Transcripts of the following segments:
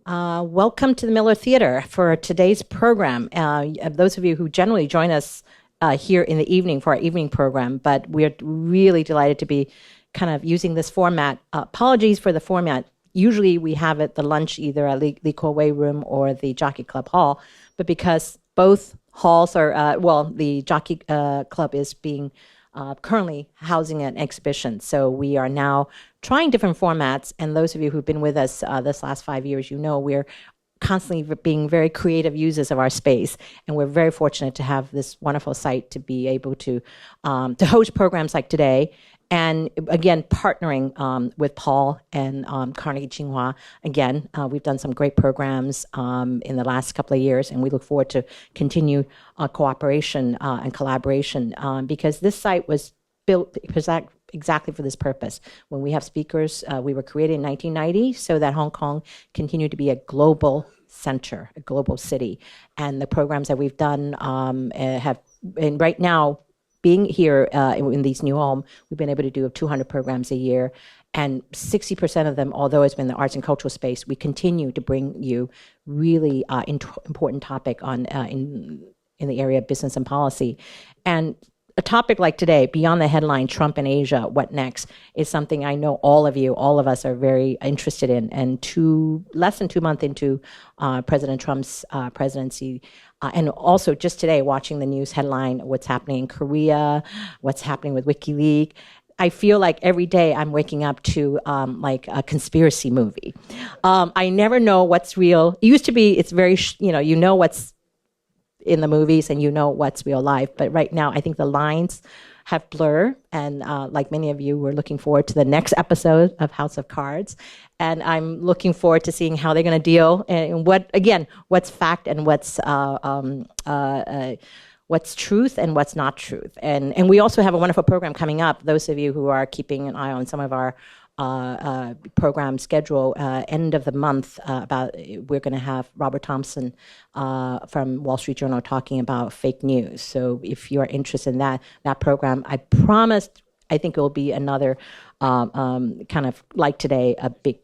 Welcome to the Miller Theater for today's program. Those of you who generally join us here in the evening for our evening program, but we're really delighted to be kind of using this format. Apologies for the format. Usually we have it the lunch either at Lee Wei Room or the Jockey Club Hall, but because both halls are, the Jockey Club is being currently housing an exhibition. So we are now trying different formats. And those of you who've been with us this last 5 years, you know we're constantly being very creative users of our space. And we're very fortunate to have this wonderful site to be able to host programs like today. And again, partnering with Paul and Carnegie Tsinghua. Again, we've done some great programs in the last couple of years, and we look forward to continue cooperation and collaboration because this site was built exactly for this purpose. When we have speakers, we were created in 1990 so that Hong Kong continued to be a global center, a global city. And the programs that we've done have, and right now, being here in these new home, we've been able to do 200 programs a year, and 60% of them, although it's been the arts and cultural space, we continue to bring you really important topic on in the area of business and policy. And a topic like today, beyond the headline, Trump and Asia, what next, is something I know all of us are very interested in. And less than 2 months into President Trump's presidency, and also just today, watching the news headline, what's happening in Korea, what's happening with WikiLeaks, I feel like every day I'm waking up to like a conspiracy movie. I never know what's real. It used to be, it's very, you know what's in the movies and you know what's real life. But right now, I think the lines have blurred. And like many of you, we're looking forward to the next episode of House of Cards. And I'm looking forward to seeing how they're going to deal and what's fact and what's truth and what's not truth. And we also have a wonderful program coming up. Those of you who are keeping an eye on some of our program schedule, end of the month, we're going to have Robert Thompson from Wall Street Journal talking about fake news. So if you are interested in that program, I promised, I think it will be another kind of like today, a big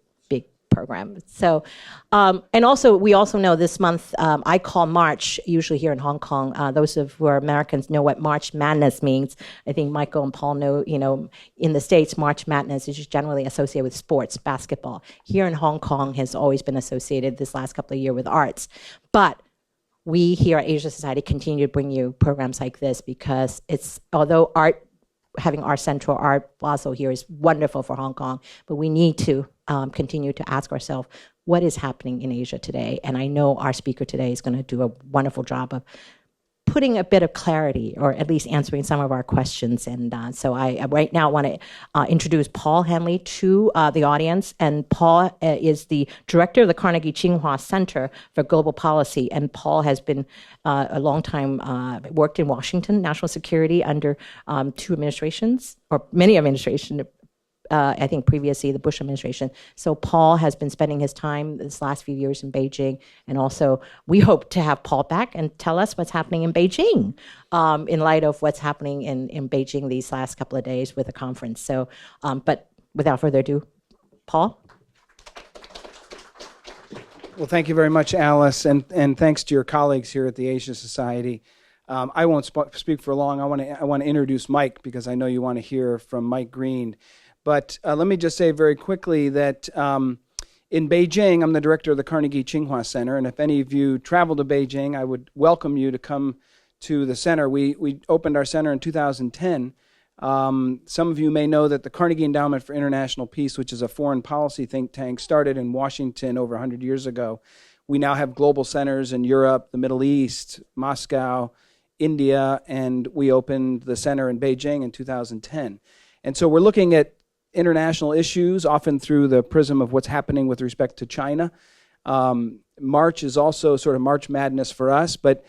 program. So, and also, we also know this month, I call March, usually here in Hong Kong, those who are Americans know what March Madness means. I think Michael and Paul know, in the States, March Madness is just generally associated with sports, basketball. Here in Hong Kong has always been associated this last couple of years with arts. But we here at Asia Society continue to bring you programs like this because although having our central art plaza here is wonderful for Hong Kong, but we need to continue to ask ourselves, what is happening in Asia today? And I know our speaker today is going to do a wonderful job of putting a bit of clarity, or at least answering some of our questions. And so I right now want to introduce Paul Hanley to the audience. And Paul is the director of the Carnegie Tsinghua Center for Global Policy. And Paul has been a long time, worked in Washington, national security under two administrations, or many administrations, I think previously the Bush administration. So Paul has been spending his time this last few years in Beijing, and also we hope to have Paul back and tell us what's happening in Beijing in light of what's happening in Beijing these last couple of days with the conference. So, but without further ado, Paul. Well, thank you very much, Alice, and thanks to your colleagues here at the Asia Society. I won't speak for long. I want to introduce Mike because I know you want to hear from Mike Green. But let me just say very quickly that in Beijing, I'm the director of the Carnegie Tsinghua Center, and if any of you travel to Beijing, I would welcome you to come to the center. We opened our center in 2010. Some of you may know that the Carnegie Endowment for International Peace, which is a foreign policy think tank, started in Washington over 100 years ago. We now have global centers in Europe, the Middle East, Moscow, India, and we opened the center in Beijing in 2010. And so we're looking at international issues, often through the prism of what's happening with respect to China. March is also sort of March Madness for us, but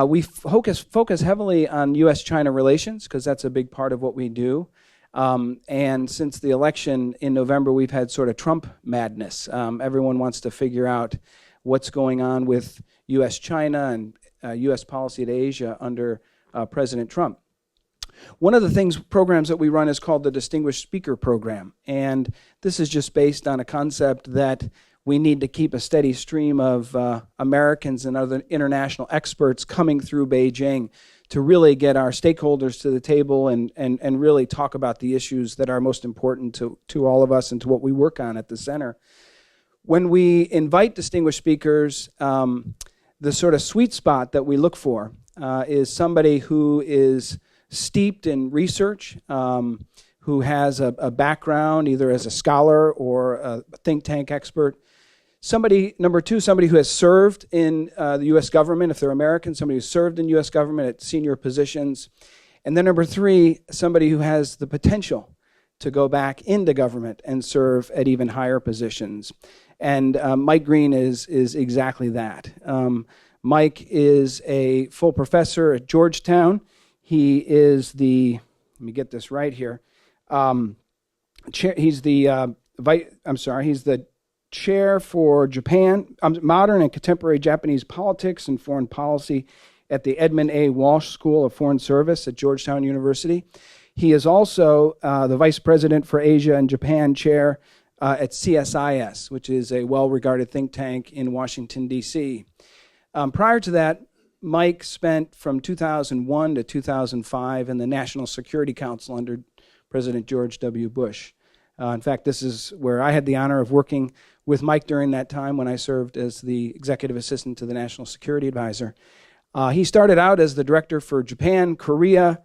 we focus heavily on U.S.-China relations because that's a big part of what we do. And since the election in November, we've had sort of Trump madness. Everyone wants to figure out what's going on with U.S.-China and U.S. policy to Asia under President Trump. One of the programs that we run is called the Distinguished Speaker Program, and this is just based on a concept that we need to keep a steady stream of Americans and other international experts coming through Beijing to really get our stakeholders to the table and really talk about the issues that are most important to all of us and to what we work on at the center. When we invite distinguished speakers, the sort of sweet spot that we look for is somebody who is steeped in research, who has a background either as a scholar or a think tank expert. Number two, somebody who has served in the U.S. government, if they're American, somebody who's served in U.S. government at senior positions. And then number three, somebody who has the potential to go back into government and serve at even higher positions. And Mike Green is exactly that. Mike is a full professor at Georgetown. He is let me get this right here. He's the chair for Japan, modern and contemporary Japanese politics and foreign policy at the Edmund A. Walsh School of Foreign Service at Georgetown University. He is also the vice president for Asia and Japan chair at CSIS, which is a well-regarded think tank in Washington, D.C. Prior to that, Mike spent from 2001 to 2005 in the National Security Council under President George W. Bush. In fact, this is where I had the honor of working with Mike during that time when I served as the executive assistant to the National Security Advisor. He started out as the director for Japan, Korea,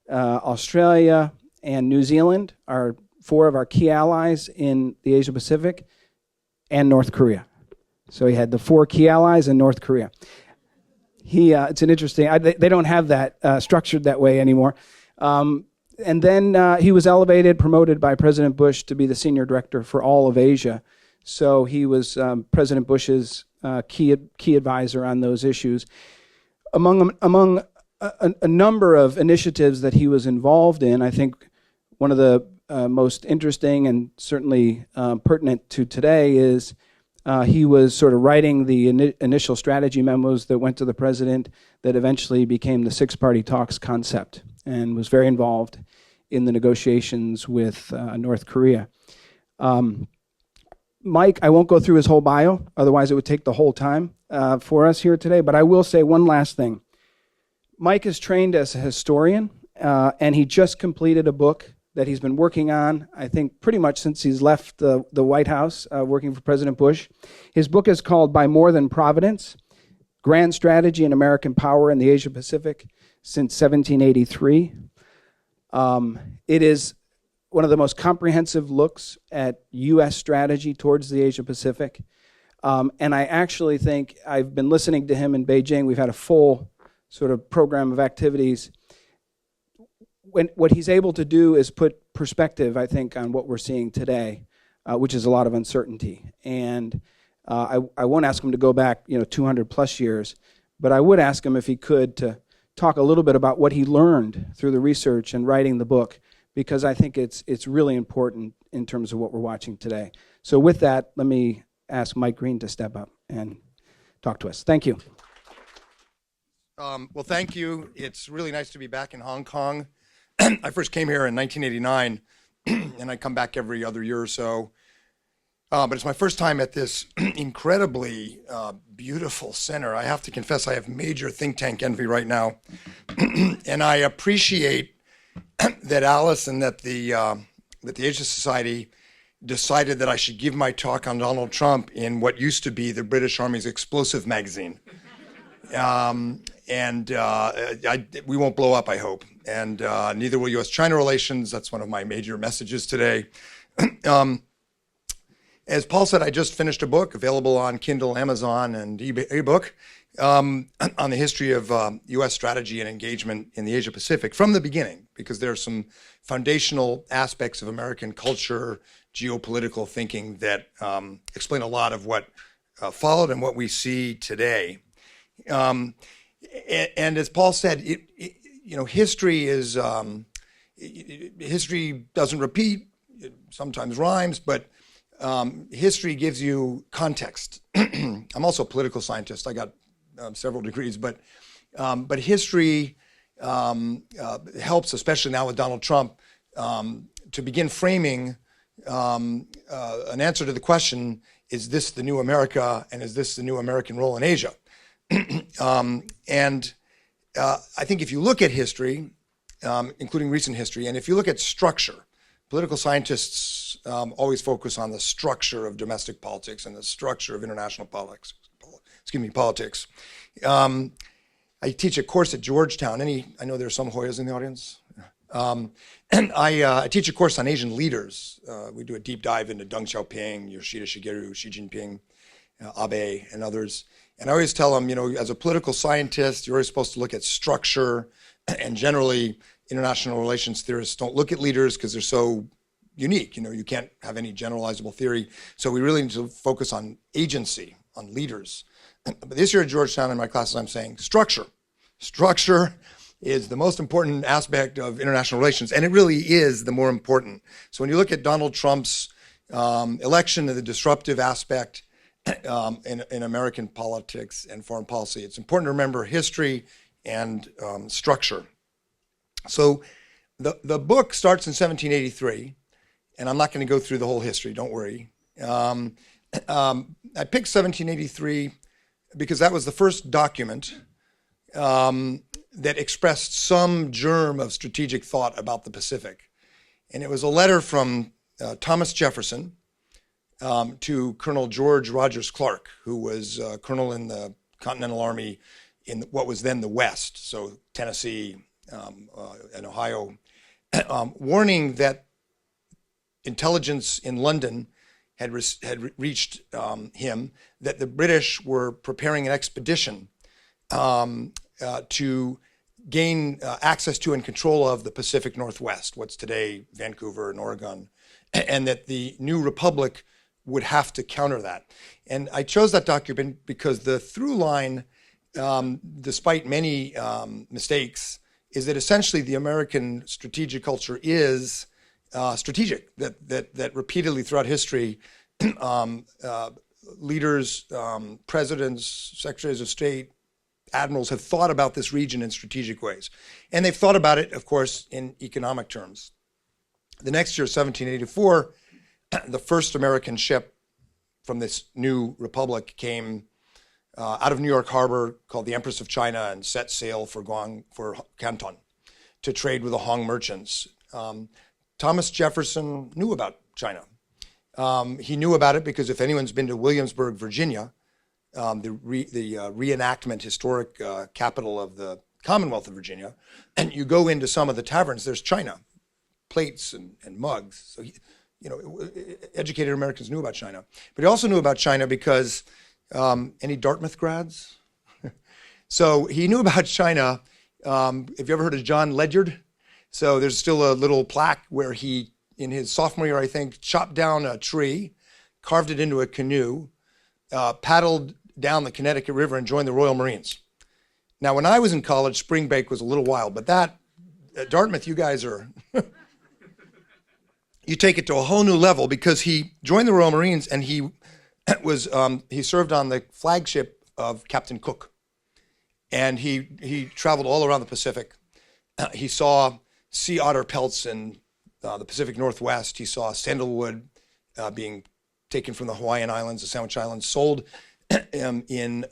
Australia, and New Zealand, are four of our key allies in the Asia Pacific, and North Korea. So he had the four key allies in North Korea. It's an interesting, they don't have that structured that way anymore. And then he was promoted by President Bush to be the senior director for all of Asia. So he was President Bush's key advisor on those issues. Among a number of initiatives that he was involved in, I think one of the most interesting and certainly pertinent to today is he was sort of writing the initial strategy memos that went to the president that eventually became the six-party talks concept, and was very involved in the negotiations with North Korea. Mike, I won't go through his whole bio, otherwise it would take the whole time for us here today, but I will say one last thing. Mike is trained as a historian, and he just completed a book that he's been working on, I think, pretty much since he's left the White House, working for President Bush. His book is called By More Than Providence, Grand Strategy and American Power in the Asia Pacific since 1783. It is one of the most comprehensive looks at U.S. strategy towards the Asia Pacific. And I actually think, I've been listening to him in Beijing. We've had a full sort of program of activities. What he's able to do is put perspective, I think, on what we're seeing today, which is a lot of uncertainty. And I won't ask him to go back 200 plus years, but I would ask him if he could to talk a little bit about what he learned through the research and writing the book, because I think it's really important in terms of what we're watching today. So with that, let me ask Mike Green to step up and talk to us. Thank you. Well, thank you. It's really nice to be back in Hong Kong. I first came here in 1989, and I come back every other year or so. But it's my first time at this incredibly beautiful center. I have to confess, I have major think tank envy right now. And I appreciate that Alice and that the Asia Society decided that I should give my talk on Donald Trump in what used to be the British Army's explosive magazine. We won't blow up, I hope. And neither will U.S.-China relations. That's one of my major messages today. As Paul said, I just finished a book available on Kindle, Amazon, and ebook on the history of U.S. strategy and engagement in the Asia Pacific from the beginning, because there are some foundational aspects of American culture, geopolitical thinking that explain a lot of what followed and what we see today. And as Paul said, history is history doesn't repeat. It sometimes rhymes, but history gives you context. I'm also a political scientist. I got several degrees, but history helps, especially now with Donald Trump, to begin framing an answer to the question: is this the new America, and is this the new American role in Asia? And I think if you look at history, including recent history, and if you look at structure, political scientists always focus on the structure of domestic politics and the structure of international politics. I teach a course at Georgetown. I know there are some Hoyas in the audience. And I teach a course on Asian leaders. We do a deep dive into Deng Xiaoping, Yoshida Shigeru, Xi Jinping, Abe, and others. And I always tell them, as a political scientist, you're always supposed to look at structure, and generally international relations theorists don't look at leaders because they're so unique. You can't have any generalizable theory. So we really need to focus on agency, on leaders. But this year at Georgetown in my classes, I'm saying structure. Structure is the most important aspect of international relations, and it really is the more important. So when you look at Donald Trump's election and the disruptive aspect in American politics and foreign policy, it's important to remember history and structure. So the book starts in 1783, and I'm not going to go through the whole history, don't worry. I picked 1783 because that was the first document that expressed some germ of strategic thought about the Pacific. And it was a letter from Thomas Jefferson to Colonel George Rogers Clark, who was colonel in the Continental Army in what was then the West, so Tennessee and Ohio, warning that intelligence in London had reached him that the British were preparing an expedition to gain access to and control of the Pacific Northwest, what's today Vancouver and Oregon, and that the new republic would have to counter that. And I chose that document because the through line, despite many mistakes, is that essentially the American strategic culture is strategic, that repeatedly throughout history, leaders, presidents, secretaries of state, admirals have thought about this region in strategic ways. And they've thought about it, of course, in economic terms. The next year, 1784, the first American ship from this new republic came out of New York Harbor called the Empress of China and set sail for Canton to trade with the Hong merchants. Thomas Jefferson knew about China. He knew about it because if anyone's been to Williamsburg, Virginia, the reenactment historic capital of the Commonwealth of Virginia, and you go into some of the taverns, there's China, plates and mugs. So, educated Americans knew about China. But he also knew about China because, any Dartmouth grads? So he knew about China. Have you ever heard of John Ledyard? So there's still a little plaque where he, in his sophomore year, I think, chopped down a tree, carved it into a canoe, paddled down the Connecticut River and joined the Royal Marines. Now, when I was in college, spring break was a little wild, but at Dartmouth, you guys are, you take it to a whole new level because he joined the Royal Marines and he served on the flagship of Captain Cook. And he traveled all around the Pacific. He saw sea otter pelts in the Pacific Northwest. He saw sandalwood being taken from the Hawaiian Islands, the Sandwich Islands, sold in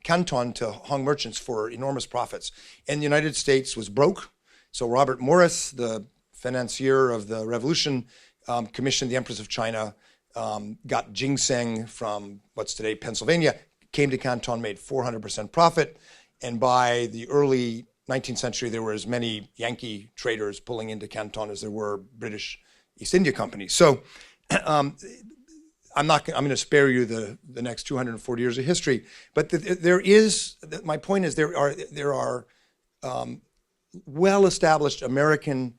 Canton to Hong merchants for enormous profits. And the United States was broke. So Robert Morris, the financier of the revolution, commissioned the Empress of China, got ginseng from what's today Pennsylvania, came to Canton, made 400% profit. And by the early 19th century, there were as many Yankee traders pulling into Canton as there were British East India Company. So I'm going to spare you the next 240 years of history, but my point is there are well-established American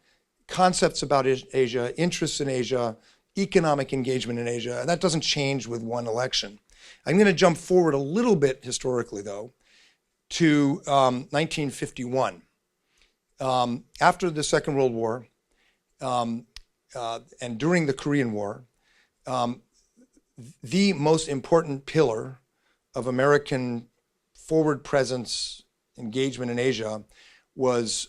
concepts about Asia, interests in Asia, economic engagement in Asia, and that doesn't change with one election. I'm going to jump forward a little bit historically, though, to 1951. After the Second World War and during the Korean War, the most important pillar of American forward presence engagement in Asia was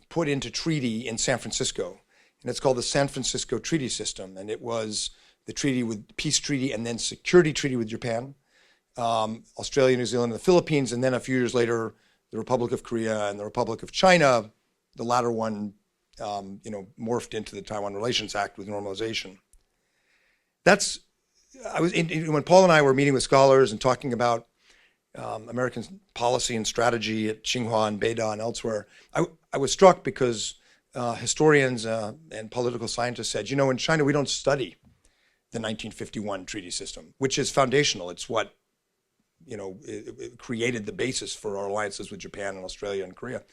put into treaty in San Francisco. And it's called the San Francisco Treaty System. And it was the peace treaty and then security treaty with Japan, Australia, New Zealand, and the Philippines, and then a few years later, the Republic of Korea and the Republic of China, the latter one, morphed into the Taiwan Relations Act with normalization. When Paul and I were meeting with scholars and talking about American policy and strategy at Tsinghua and Beida and elsewhere, I was struck because historians and political scientists said, in China we don't study the 1951 treaty system, which is foundational. It's what it created the basis for our alliances with Japan and Australia and Korea.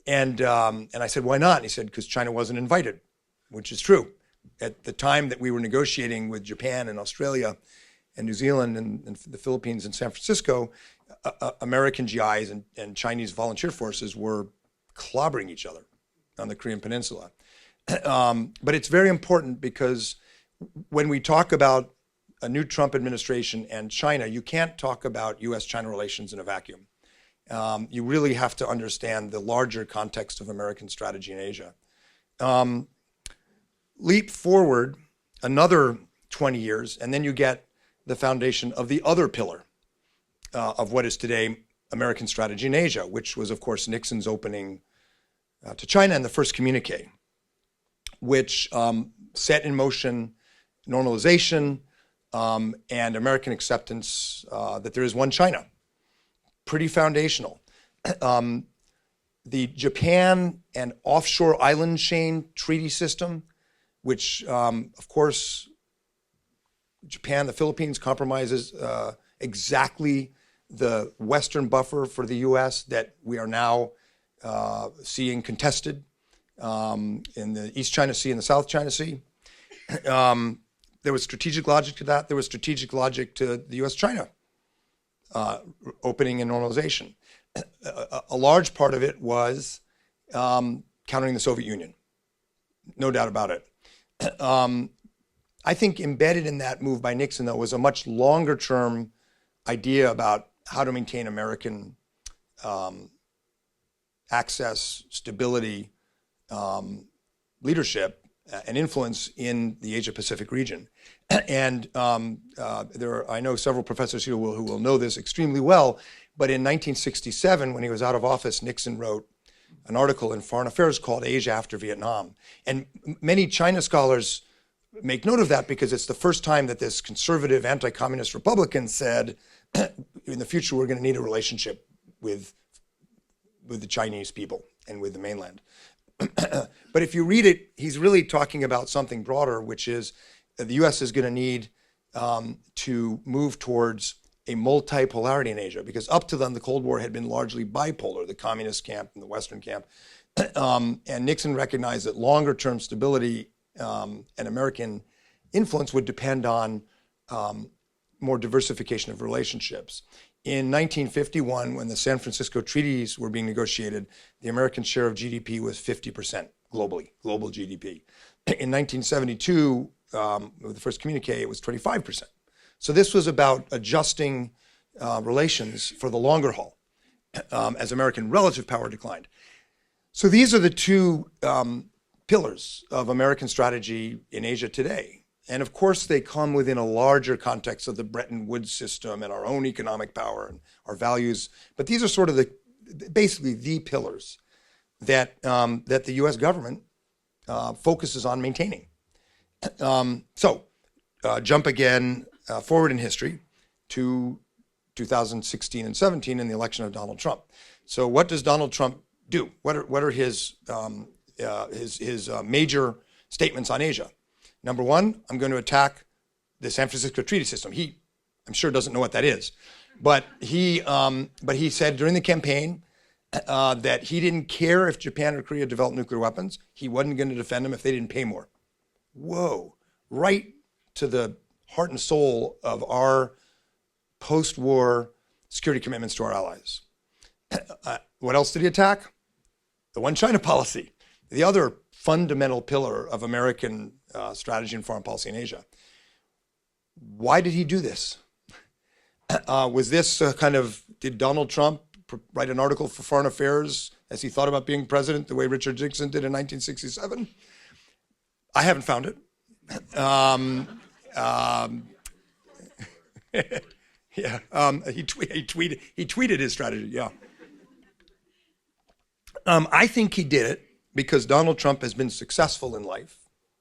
And I said, why not? And he said, because China wasn't invited, which is true. At the time that we were negotiating with Japan and Australia and New Zealand and the Philippines and San Francisco, American GIs and Chinese volunteer forces were clobbering each other on the Korean Peninsula. But it's very important because when we talk about a new Trump administration and China, you can't talk about U.S.-China relations in a vacuum. You really have to understand the larger context of American strategy in Asia. Leap forward another 20 years, and then you get the foundation of the other pillar of what is today American strategy in Asia, which was, of course, Nixon's opening to China and the first communique, which set in motion normalization and American acceptance that there is one China. Pretty foundational. The Japan and offshore island chain treaty system, which, of course, Japan, the Philippines compromises exactly the Western buffer for the U.S. that we are now seeing contested in the East China Sea and the South China Sea. There was strategic logic to that. There was strategic logic to the U.S.-China opening and normalization. A large part of it was countering the Soviet Union, no doubt about it. I think embedded in that move by Nixon, though, was a much longer-term idea about how to maintain American access, stability, leadership, and influence in the Asia-Pacific region. And I know several professors here who will know this extremely well, but in 1967, when he was out of office, Nixon wrote an article in Foreign Affairs called Asia After Vietnam. And many China scholars make note of that because it's the first time that this conservative anti-communist Republican said, in the future, we're going to need a relationship with the Chinese people and with the mainland. But if you read it, he's really talking about something broader, which is that the U.S. is going to need to move towards a multipolarity in Asia, because up to then the Cold War had been largely bipolar, the communist camp and the Western camp. And Nixon recognized that longer-term stability and American influence would depend on more diversification of relationships. In 1951, when the San Francisco treaties were being negotiated, the American share of GDP was 50% globally, global GDP. In 1972, with the first communique, it was 25%. So this was about adjusting relations for the longer haul as American relative power declined. So these are the two pillars of American strategy in Asia today. And of course, they come within a larger context of the Bretton Woods system and our own economic power and our values. But these are sort of basically the pillars that the U.S. government focuses on maintaining. Jump again forward in history to 2016 and 17 and the election of Donald Trump. So what does Donald Trump do? What are his major statements on Asia? Number one, I'm going to attack the San Francisco Treaty System. I'm sure, doesn't know what that is, but he said during the campaign that he didn't care if Japan or Korea developed nuclear weapons. He wasn't going to defend them if they didn't pay more. Whoa! Right to the heart and soul of our post-war security commitments to our allies. What else did he attack? The one China policy, the other fundamental pillar of American strategy and foreign policy in Asia. Why did he do this? Was this did Donald Trump write an article for Foreign Affairs as he thought about being president the way Richard Nixon did in 1967? I haven't found it. Um, yeah, he tweeted his strategy. Yeah, I think he did it because Donald Trump has been successful in life.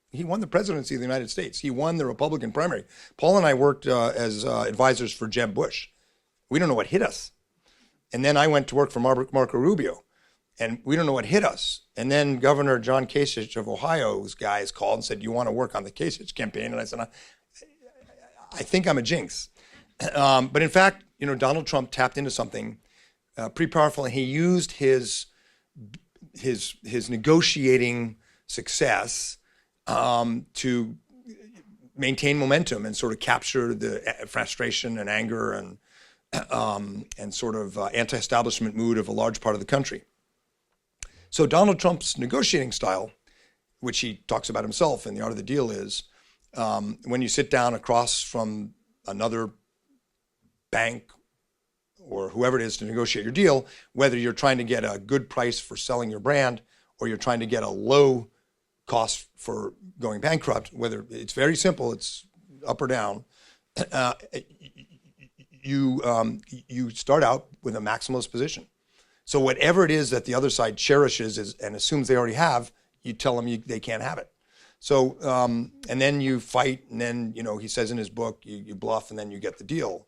He won the presidency of the United States. He won the Republican primary. Paul and I worked as advisors for Jeb Bush. We don't know what hit us. And then I went to work for Marco Rubio, and we don't know what hit us. And then Governor John Kasich of Ohio's guys called and said, "You want to work on the Kasich campaign?" And I said, "I think I'm a jinx." But in fact, Donald Trump tapped into something pretty powerful, and he used his negotiating success to maintain momentum and sort of capture the frustration and anger and sort of anti-establishment mood of a large part of the country. So Donald Trump's negotiating style, which he talks about himself in The Art of the Deal, is when you sit down across from another bank or whoever it is to negotiate your deal, whether you're trying to get a good price for selling your brand or you're trying to get a low cost for going bankrupt, whether it's very simple, it's up or down, you start out with a maximalist position. So whatever it is that the other side cherishes and assumes they already have, you tell them they can't have it. So, and then you fight, and then, he says in his book, you bluff, and then you get the deal.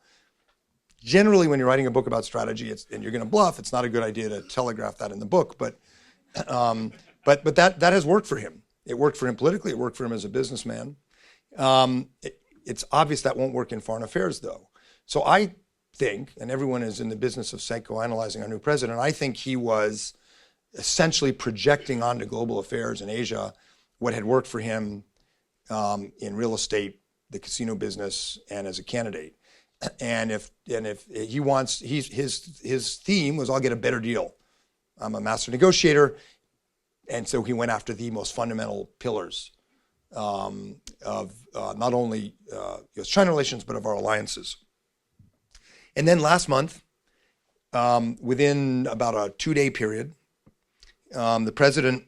Generally, when you're writing a book about strategy and you're going to bluff, it's not a good idea to telegraph that in the book. But that has worked for him. It worked for him politically. It worked for him as a businessman. It's obvious that won't work in foreign affairs, though. So I think, and everyone is in the business of psychoanalyzing our new president, I think he was essentially projecting onto global affairs in Asia what had worked for him in real estate, the casino business, and as a candidate. And if he wants, his theme was, I'll get a better deal. I'm a master negotiator. And so he went after the most fundamental pillars of not only U.S.-China relations, but of our alliances. And then last month, within about a 2-day period, the president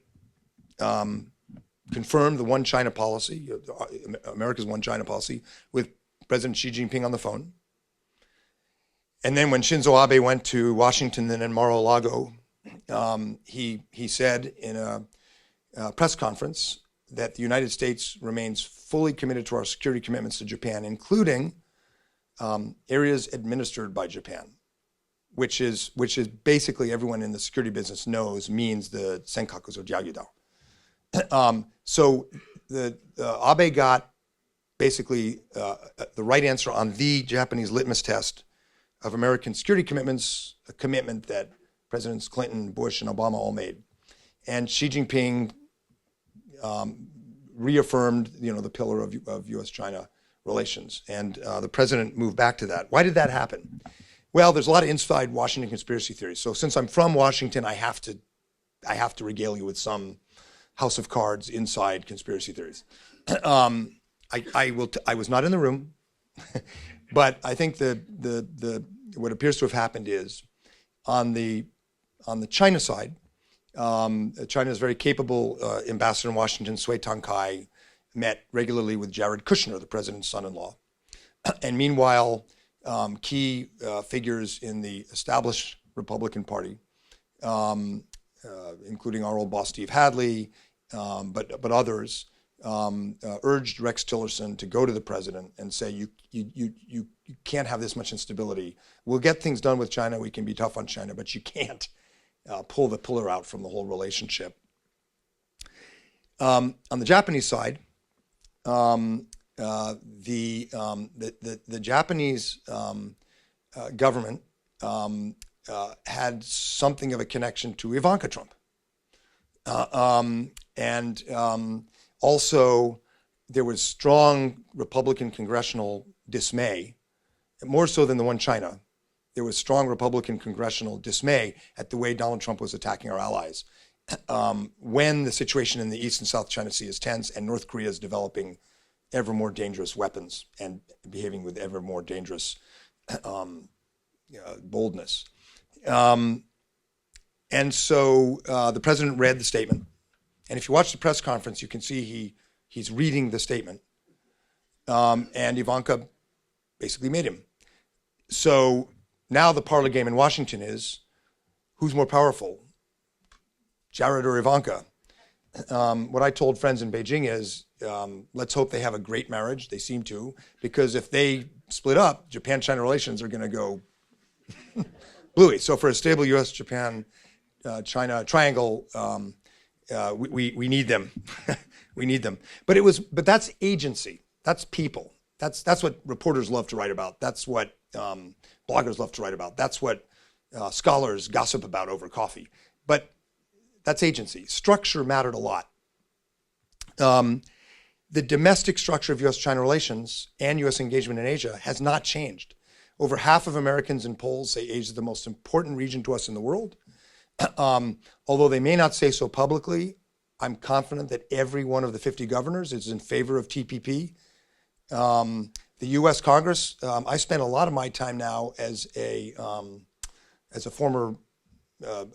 confirmed the One China policy, America's One China policy, with President Xi Jinping on the phone. And then when Shinzo Abe went to Washington and then Mar-a-Lago, he said in a press conference that the United States remains fully committed to our security commitments to Japan, including areas administered by Japan, which is basically everyone in the security business knows means the Senkakus or Gyagudao. So the Abe got basically the right answer on the Japanese litmus test of American security commitments, a commitment that Presidents Clinton, Bush, and Obama all made. And Xi Jinping reaffirmed, the pillar of U.S.-China relations. And the president moved back to that. Why did that happen? Well, there's a lot of inside Washington conspiracy theories. So since I'm from Washington, I have to regale you with some house of cards inside conspiracy theories. I was not in the room, but I think what appears to have happened is on the China side, China's very capable ambassador in Washington, Sui Tangkai, met regularly with Jared Kushner, the president's son-in-law. And meanwhile, key figures in the established Republican Party, including our old boss Steve Hadley, but others, urged Rex Tillerson to go to the president and say, you can't have this much instability. We'll get things done with China. We can be tough on China, but you can't pull the pillar out from the whole relationship. On the Japanese side, the Japanese government had something of a connection to Ivanka Trump. Also, there was strong Republican congressional dismay, more so than the One China. There was strong Republican congressional dismay at the way Donald Trump was attacking our allies. When the situation in the East and South China Sea is tense and North Korea is developing ever more dangerous weapons and behaving with ever more dangerous boldness. And so the president read the statement. And if you watch the press conference, you can see he's reading the statement. and Ivanka basically made him. So now the parlor game in Washington is, who's more powerful, Jared or Ivanka? What I told friends in Beijing is, let's hope they have a great marriage. They seem to, because if they split up, Japan-China relations are going to go bluey. So for a stable U.S.-Japan China triangle, we need them. We need them. But that's agency. That's people. That's what reporters love to write about. That's what bloggers love to write about. That's what scholars gossip about over coffee. But that's agency. Structure mattered a lot. The domestic structure of U.S.-China relations and U.S. engagement in Asia has not changed. Over half of Americans in polls say Asia is the most important region to us in the world. Although they may not say so publicly, I'm confident that every one of the 50 governors is in favor of TPP. The U.S. Congress, I spend a lot of my time now as a former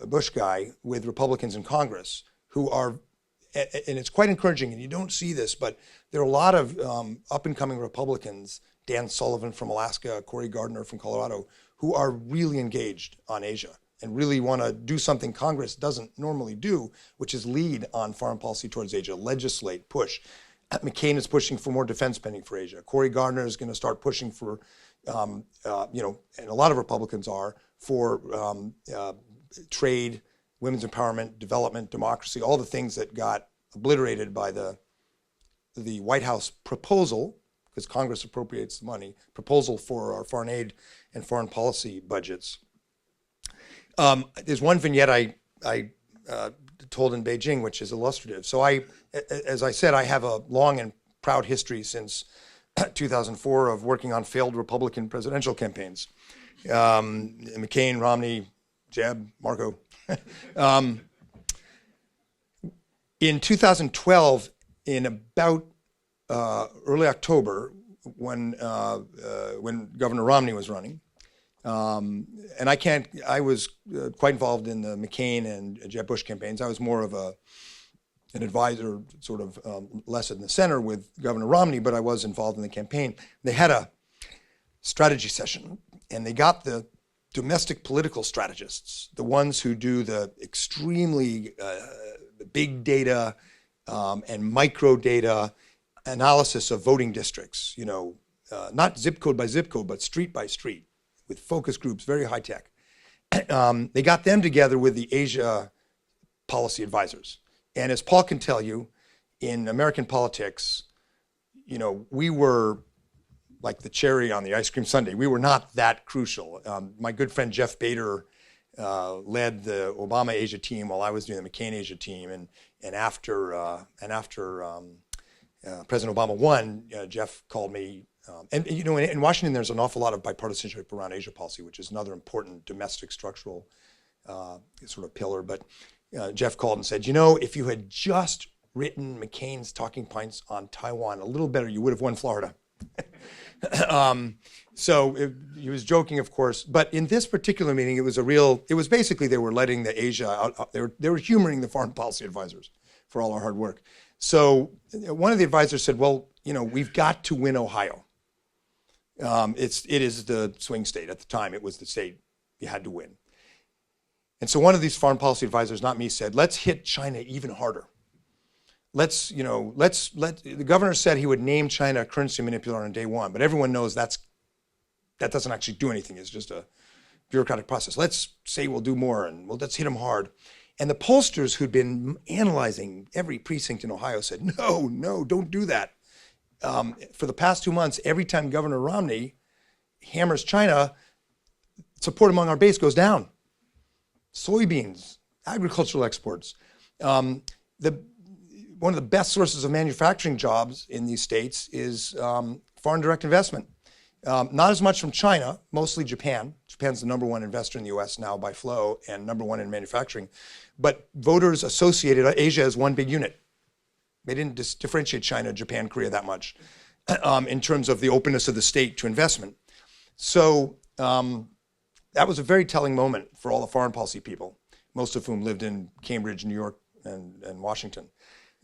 Bush guy with Republicans in Congress who are, and it's quite encouraging, and you don't see this, but there are a lot of up-and-coming Republicans, Dan Sullivan from Alaska, Cory Gardner from Colorado, who are really engaged on Asia and really want to do something Congress doesn't normally do, which is lead on foreign policy towards Asia, legislate, push. McCain is pushing for more defense spending for Asia. Cory Gardner is going to start pushing for, and a lot of Republicans are, for trade, women's empowerment, development, democracy, all the things that got obliterated by the White House proposal, because Congress appropriates the money, proposal for our foreign aid and foreign policy budgets. There's one vignette I told in Beijing, which is illustrative. So as I said, I have a long and proud history since 2004 of working on failed Republican presidential campaigns. McCain, Romney, Jeb, Marco. In 2012, in about early October, when Governor Romney was running, and I was quite involved in the McCain and Jeb Bush campaigns. I was more of an advisor, sort of less in the center with Governor Romney, but I was involved in the campaign. They had a strategy session, and they got the domestic political strategists, the ones who do the extremely big data and micro data analysis of voting districts, not zip code by zip code, but street by street, with focus groups, very high tech. They got them together with the Asia policy advisors. And as Paul can tell you, in American politics, we were like the cherry on the ice cream sundae. We were not that crucial. My good friend Jeff Bader led the Obama Asia team while I was doing the McCain Asia team. And after President Obama won, Jeff called me. In Washington, there's an awful lot of bipartisanship around Asia policy, which is another important domestic structural sort of pillar. But Jeff called and said, if you had just written McCain's talking points on Taiwan a little better, you would have won Florida. He was joking, of course. But in this particular meeting, it was basically they were letting the Asia out. They were humoring the foreign policy advisors for all our hard work. So one of the advisors said, well, we've got to win Ohio. It is the swing state. At the time, it was the state you had to win. And so one of these foreign policy advisors, not me, said, let's hit China even harder. The governor said he would name China a currency manipulator on day one, but everyone knows that doesn't actually do anything. It's just a bureaucratic process. Let's say we'll do more, and let's hit them hard. And the pollsters who'd been analyzing every precinct in Ohio said, no, don't do that. For the past 2 months, every time Governor Romney hammers China, support among our base goes down. Soybeans, agricultural exports. One of the best sources of manufacturing jobs in these states is foreign direct investment. Not as much from China, mostly Japan. Japan's the number one investor in the U.S. now by flow and number one in manufacturing. But voters associated Asia as one big unit. They didn't differentiate China, Japan, Korea that much in terms of the openness of the state to investment. So that was a very telling moment for all the foreign policy people, most of whom lived in Cambridge, New York, and Washington.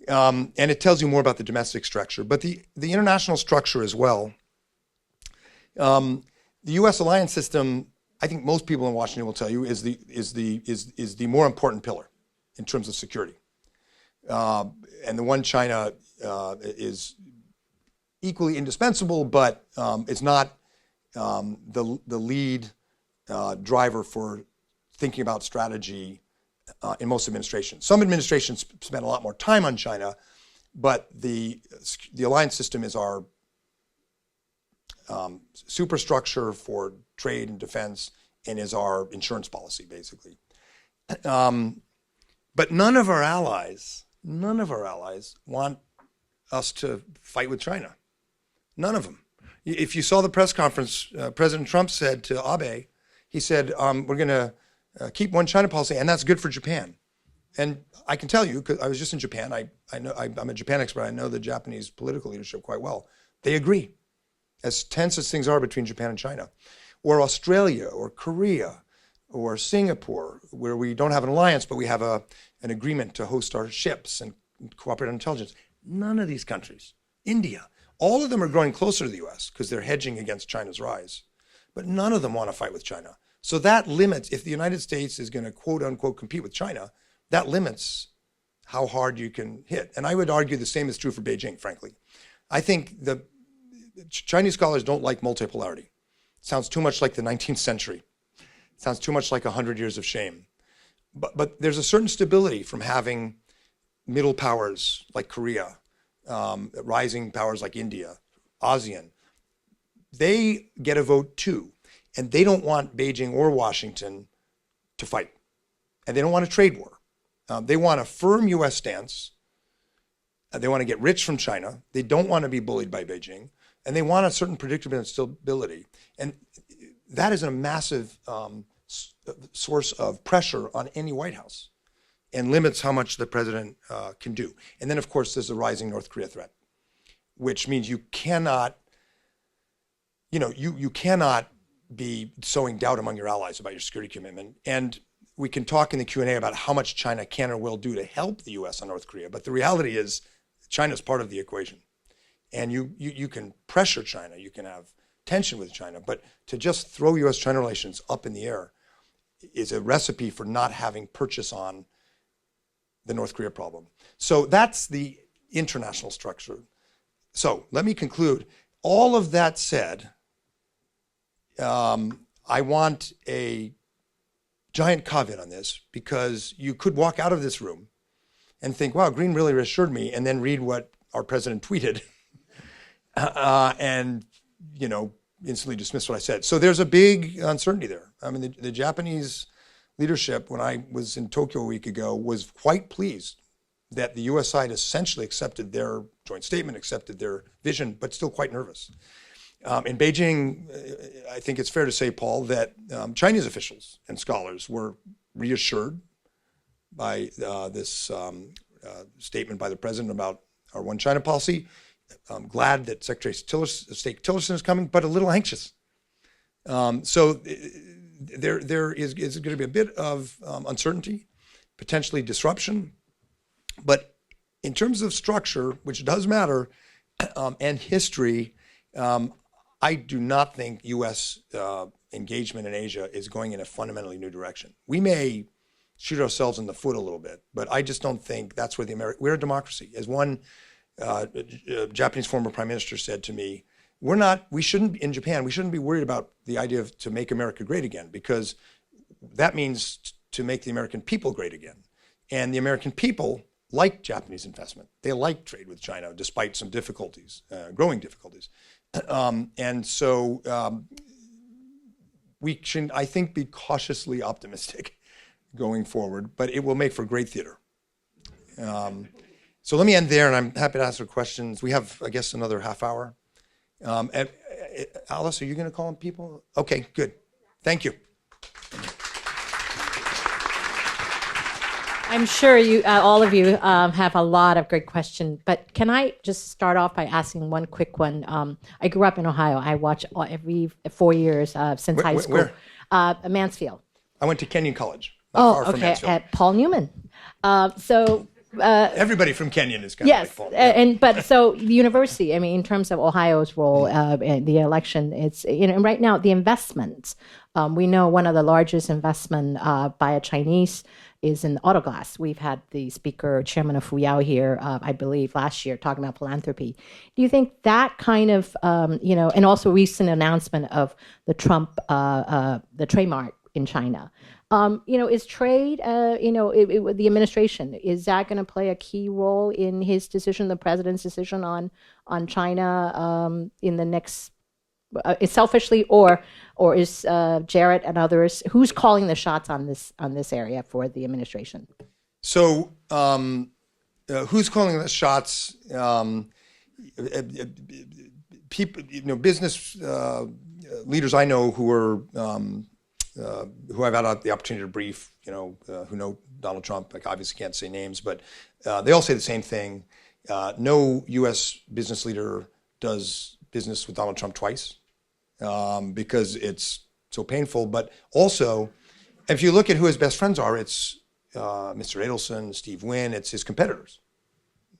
And it tells you more about the domestic structure, but the international structure as well. The U.S. alliance system, I think most people in Washington will tell you, is the more important pillar in terms of security. And the one China is equally indispensable, but it's not the lead driver for thinking about strategy in most administrations. Some administrations spend a lot more time on China, but the alliance system is our superstructure for trade and defense and is our insurance policy, basically. But none of our allies want us to fight with China. None of them. If you saw the press conference, President Trump said to Abe, he said, we're going to keep one China policy, and that's good for Japan. And I can tell you, because I was just in Japan, I know, I'm a Japan expert, I know the Japanese political leadership quite well. They agree, as tense as things are between Japan and China. Or Australia, or Korea, or Singapore, where we don't have an alliance, but we have an agreement to host our ships and cooperate on intelligence. None of these countries, India, all of them are growing closer to the U.S. because they're hedging against China's rise. But none of them want to fight with China. So that limits, if the United States is going to quote unquote compete with China, that limits how hard you can hit. And I would argue the same is true for Beijing, frankly. I think the Chinese scholars don't like multipolarity. It sounds too much like the 19th century. It sounds too much like 100 years of shame. But there's a certain stability from having middle powers like Korea, rising powers like India, ASEAN. They get a vote too. And they don't want Beijing or Washington to fight. And they don't want a trade war. They want a firm U.S. stance. They want to get rich from China. They don't want to be bullied by Beijing. And they want a certain predictability and stability. And that is a massive source of pressure on any White House and limits how much the president can do. And then, of course, there's the rising North Korea threat, which means you cannot, you cannot be sowing doubt among your allies about your security commitment. And we can talk in the Q&A about how much China can or will do to help the U.S. on North Korea. But the reality is China's part of the equation. And you can pressure China. You can have tension with China. But to just throw U.S.-China relations up in the air is a recipe for not having purchase on the North Korea problem. So that's the international structure. So let me conclude. All of that said, I want a giant caveat on this, because you could walk out of this room and think, wow, Green really reassured me, and then read what our president tweeted and, instantly dismiss what I said. So there's a big uncertainty there. I mean, the Japanese leadership, when I was in Tokyo a week ago, was quite pleased that the U.S. side essentially accepted their joint statement, accepted their vision, but still quite nervous. In Beijing, I think it's fair to say, Paul, that Chinese officials and scholars were reassured by this statement by the president about our one China policy. I'm glad that Secretary of State Tillerson is coming, but a little anxious. So there is going to be a bit of uncertainty, potentially disruption. But in terms of structure, which does matter, and history, I do not think U.S. Engagement in Asia is going in a fundamentally new direction. We may shoot ourselves in the foot a little bit, but I just don't think that's where we're a democracy. As one Japanese former prime minister said to me, we shouldn't be worried about the idea of to make America great again, because that means to make the American people great again. And the American people like Japanese investment. They like trade with China, despite some difficulties, growing difficulties. And so we should, I think, be cautiously optimistic going forward, but it will make for great theater. So let me end there, and I'm happy to answer questions. We have, I guess, another half hour. Alice, are you going to call on people? Okay, good. Thank you. I'm sure you, all of you, have a lot of great questions. But can I just start off by asking one quick one? I grew up in Ohio. I watch every 4 years since high school. Where? Mansfield. I went to Kenyon College. Not far from okay, Mansfield. at Paul Newman. So Everybody from Kenyon is kind of like Yes, Paul. but so the university. I mean, in terms of Ohio's role in the election, it's right now the investments. We know one of the largest investment by a Chinese is in auto glass. We've had the speaker, chairman of Fuyao here, I believe, last year talking about philanthropy. Do you think that kind of and also recent announcement of the Trump the trademark in China? Is trade, the administration, is that going to play a key role in his decision, the president's decision on China in the next, selfishly, or is Jarrett and others, who's calling the shots on this area for the administration? So who's calling the shots? People, business leaders I know who I've had the opportunity to brief, who know Donald Trump. Like, obviously can't say names, but they all say the same thing. No U.S. business leader does business with Donald Trump twice because it's so painful. But also, if you look at who his best friends are, it's Mr. Adelson, Steve Wynn. It's his competitors.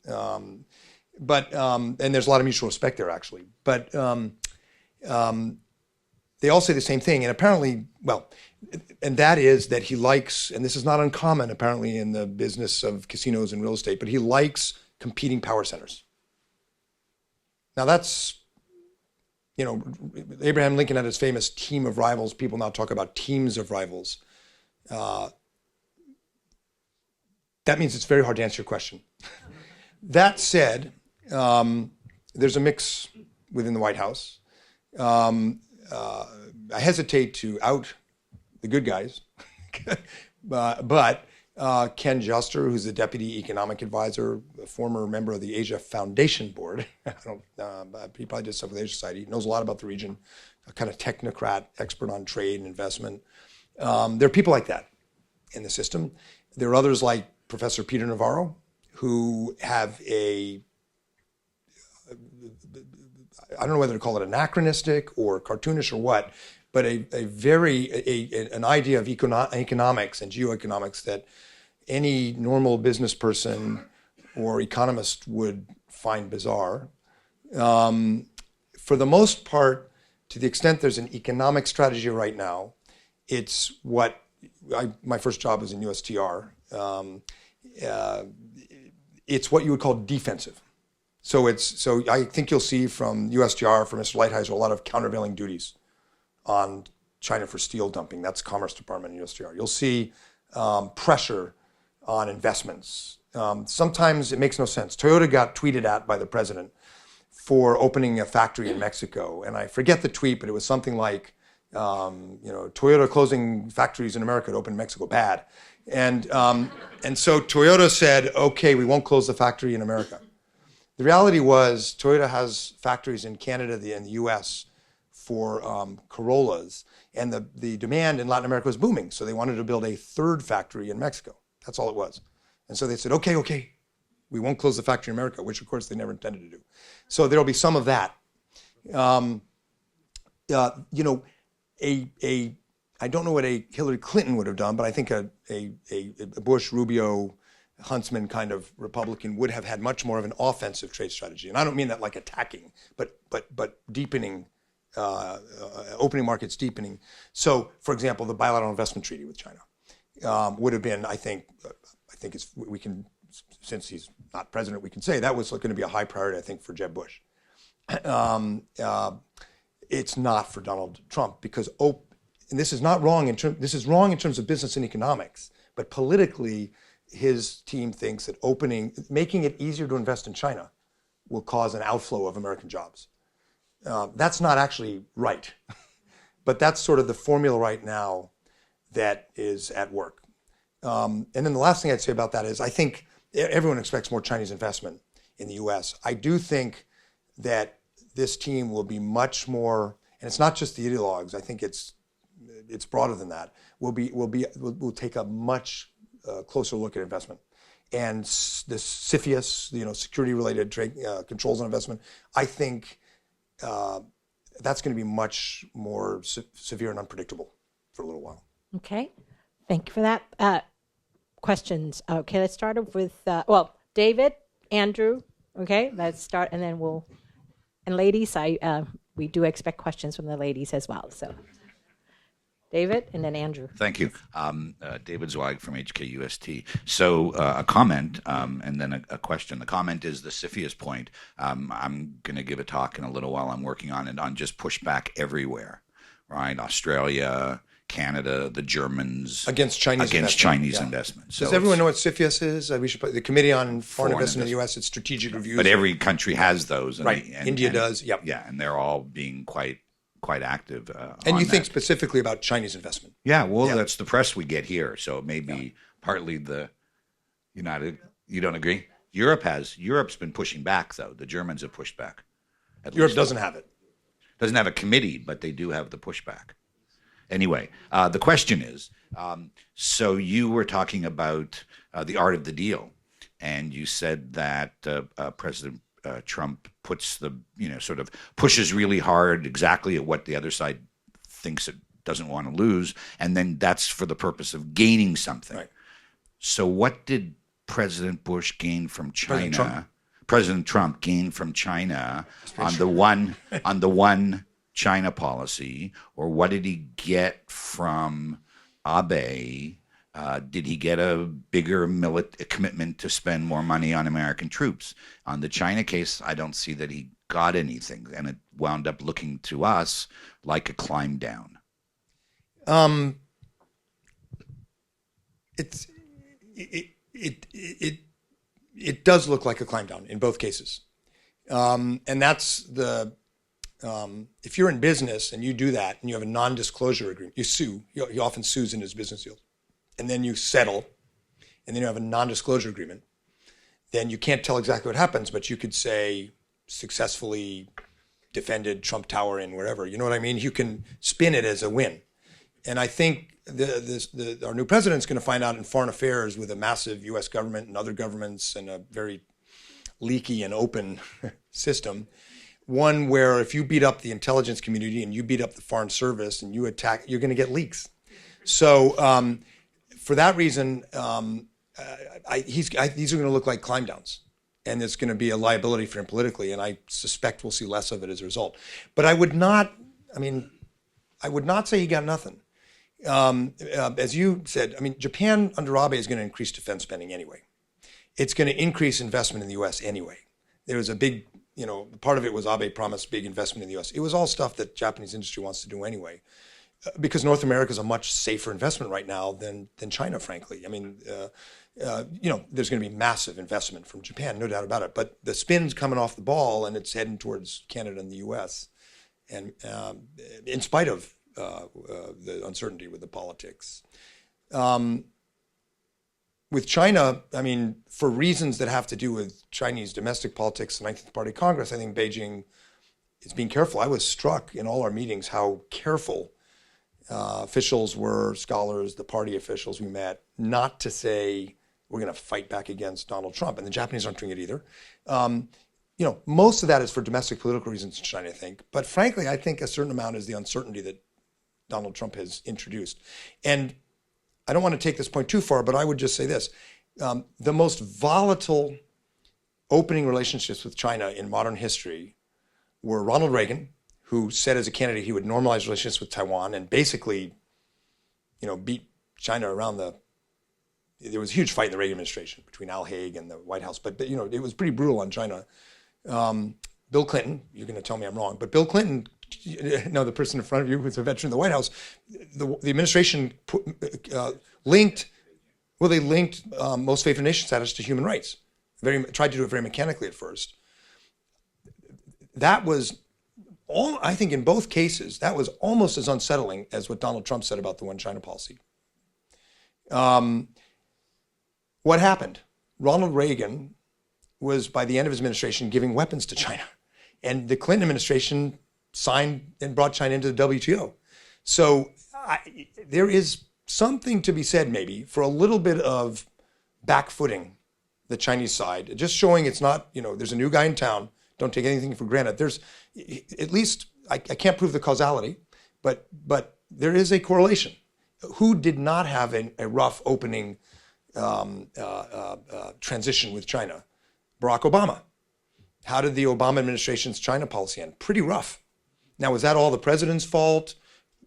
And there's a lot of mutual respect there, actually. But they all say the same thing, and apparently, and that is that he likes, and this is not uncommon apparently in the business of casinos and real estate, but he likes competing power centers. Now that's, Abraham Lincoln had his famous team of rivals. People now talk about teams of rivals. That means it's very hard to answer your question. That said, there's a mix within the White House. I hesitate to out the good guys, but Ken Juster, who's the deputy economic advisor, a former member of the Asia Foundation Board, he probably did stuff with the Asia Society, knows a lot about the region, a kind of technocrat, expert on trade and investment. There are people like that in the system. There are others like Professor Peter Navarro, who have I don't know whether to call it anachronistic or cartoonish or what, but an idea of economics and geoeconomics that any normal business person or economist would find bizarre. For the most part, to the extent there's an economic strategy right now, it's my first job was in USTR. It's what you would call defensive. So I think you'll see from USTR, from Mr. Lighthizer, a lot of countervailing duties on China for steel dumping. That's Commerce Department and USTR. You'll see pressure on investments. Sometimes it makes no sense. Toyota got tweeted at by the president for opening a factory in Mexico. And I forget the tweet, but it was something like, Toyota closing factories in America to open in Mexico, bad. And so Toyota said, okay, we won't close the factory in America. The reality was Toyota has factories in Canada and the US for Corollas, and the demand in Latin America was booming. So they wanted to build a third factory in Mexico. That's all it was. And so they said, okay, we won't close the factory in America, which of course they never intended to do. So there'll be some of that. I don't know what a Hillary Clinton would have done, but I think a Bush, Rubio, Huntsman kind of Republican would have had much more of an offensive trade strategy. And I don't mean that like attacking, but deepening, opening markets, deepening. So, for example, the bilateral investment treaty with China would have been, I think we can, since he's not president, we can say that was going to be a high priority, I think, for Jeb Bush. It's not for Donald Trump because, and this is not wrong this is wrong in terms of business and economics, but politically, his team thinks that making it easier to invest in China will cause an outflow of American jobs. That's not actually right, but that's sort of the formula right now that is at work. And then the last thing I'd say about that is I think everyone expects more Chinese investment in the U.S. I do think that this team will be much more, and it's not just the ideologues. I think it's broader than that. We'll take a much closer look at investment, and the CFIUS, security-related trade controls on investment. I think that's going to be much more severe and unpredictable for a little while. Okay, thank you for that. questions. Okay, let's start off with, David, Andrew. Okay, let's start, and then and ladies, we do expect questions from the ladies as well. So, David, and then Andrew. Thank you. David Zweig from HKUST. So a comment and then a question. The comment is the CFIUS point. I'm going to give a talk in a little while. I'm working on it on just pushback everywhere, right? Australia, Canada, the Germans. Against Chinese investment. So does everyone know what CFIUS is? We should put the Committee on Foreign Investment in the U.S. It's strategic reviews. But every country has those. Right. India does. Yep. Yeah, and they're all being quite active. And you think specifically about Chinese investment? Yeah, well, that's the press we get here, so it may be partly the United. You don't agree? Europe's been pushing back, though. The Germans have pushed back. Europe doesn't have it. Doesn't have a committee, but they do have the pushback. Anyway, the question is, so you were talking about the art of the deal, and you said that President Trump puts sort of pushes really hard exactly at what the other side thinks it doesn't want to lose, and then that's for the purpose of gaining something. Right. So what did President Bush gain from China? President Trump. Trump gained from China on the one China policy, or what did he get from Abe? Did he get a bigger commitment to spend more money on American troops? On the China case, I don't see that he got anything, and it wound up looking to us like a climb down. It does look like a climb down in both cases, and that's if you're in business and you do that and you have a non-disclosure agreement, you sue. He often sues in his business deals, and then you settle, and then you have a non-disclosure agreement. Then you can't tell exactly what happens, but you could say successfully defended Trump Tower in wherever. You know what I mean? You can spin it as a win, and I think our new president's going to find out in foreign affairs with a massive U.S. government and other governments and a very leaky and open system. One where if you beat up the intelligence community and you beat up the foreign service and you attack, you're going to get leaks. So for that reason, these are going to look like climb downs, and it's going to be a liability for him politically. And I suspect we'll see less of it as a result. But I would not say he got nothing. As you said, Japan under Abe is going to increase defense spending anyway. It's going to increase investment in the U.S. anyway. There was a big, part of it was Abe promised big investment in the U.S. It was all stuff that Japanese industry wants to do anyway, because North America is a much safer investment right now than China, frankly. There's going to be massive investment from Japan, no doubt about it. But the spin's coming off the ball, and it's heading towards Canada and the U.S. And in spite of the uncertainty with the politics. With China, for reasons that have to do with Chinese domestic politics, the 19th Party Congress, I think Beijing is being careful. I was struck in all our meetings how careful officials were, scholars, the party officials we met, not to say we're going to fight back against Donald Trump. And the Japanese aren't doing it either. Most of that is for domestic political reasons in China, I think. But frankly, I think a certain amount is the uncertainty that Donald Trump has introduced. And I don't want to take this point too far, but I would just say this. The most volatile opening relationships with China in modern history were Ronald Reagan, who said as a candidate he would normalize relations with Taiwan and basically, beat China around there was a huge fight in the Reagan administration between Al Haig and the White House, but it was pretty brutal on China. Bill Clinton, you're going to tell me I'm wrong, but Bill Clinton, the person in front of you who's a veteran of the White House, the administration linked most favored nation status to human rights. Tried to do it very mechanically at first. That was I think in both cases, that was almost as unsettling as what Donald Trump said about the one China policy. What happened? Ronald Reagan was, by the end of his administration, giving weapons to China. And the Clinton administration signed and brought China into the WTO. So there is something to be said, maybe, for a little bit of backfooting the Chinese side, just showing it's not, there's a new guy in town, don't take anything for granted. There's, at least, I can't prove the causality, but there is a correlation. Who did not have a rough opening transition with China? Barack Obama. How did the Obama administration's China policy end? Pretty rough. Now, was that all the president's fault?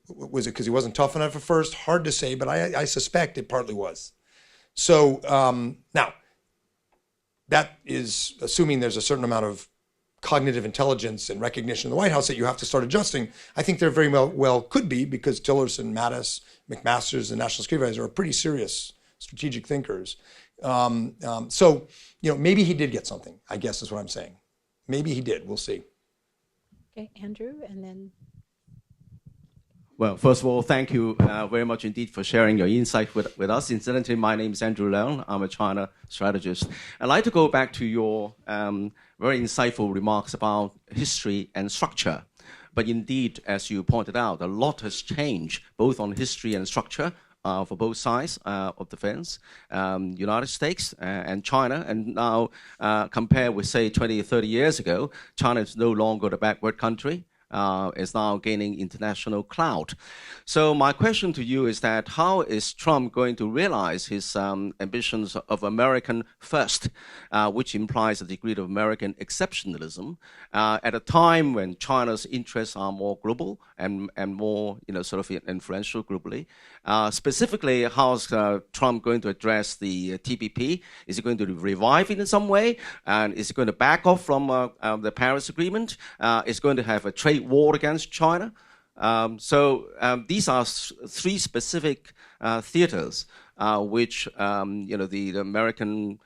Was it because he wasn't tough enough at first? Hard to say, but I suspect it partly was. So now, that is assuming there's a certain amount of cognitive intelligence and recognition in the White House that you have to start adjusting. I think there very well could be, because Tillerson, Mattis, McMaster's, and National Security Advisor are pretty serious strategic thinkers. So, maybe he did get something, I guess is what I'm saying. Maybe he did. We'll see. Okay, Andrew, and then. Well, first of all, thank you very much indeed for sharing your insight with us. Incidentally, my name is Andrew Leung. I'm a China strategist. I'd like to go back to your very insightful remarks about history and structure. But indeed, as you pointed out, a lot has changed, both on history and structure, for both sides of the fence, United States and China. And now, compared with, say, 20 or 30 years ago, China is no longer the backward country. Is now gaining international clout. So my question to you is that how is Trump going to realize his ambitions of American first, which implies a degree of American exceptionalism, at a time when China's interests are more global and more sort of influential globally? Specifically, how is Trump going to address the TPP? Is he going to revive it in some way? And is he going to back off from the Paris Agreement? Is he going to have a trade war against China? So these are three specific theaters which the American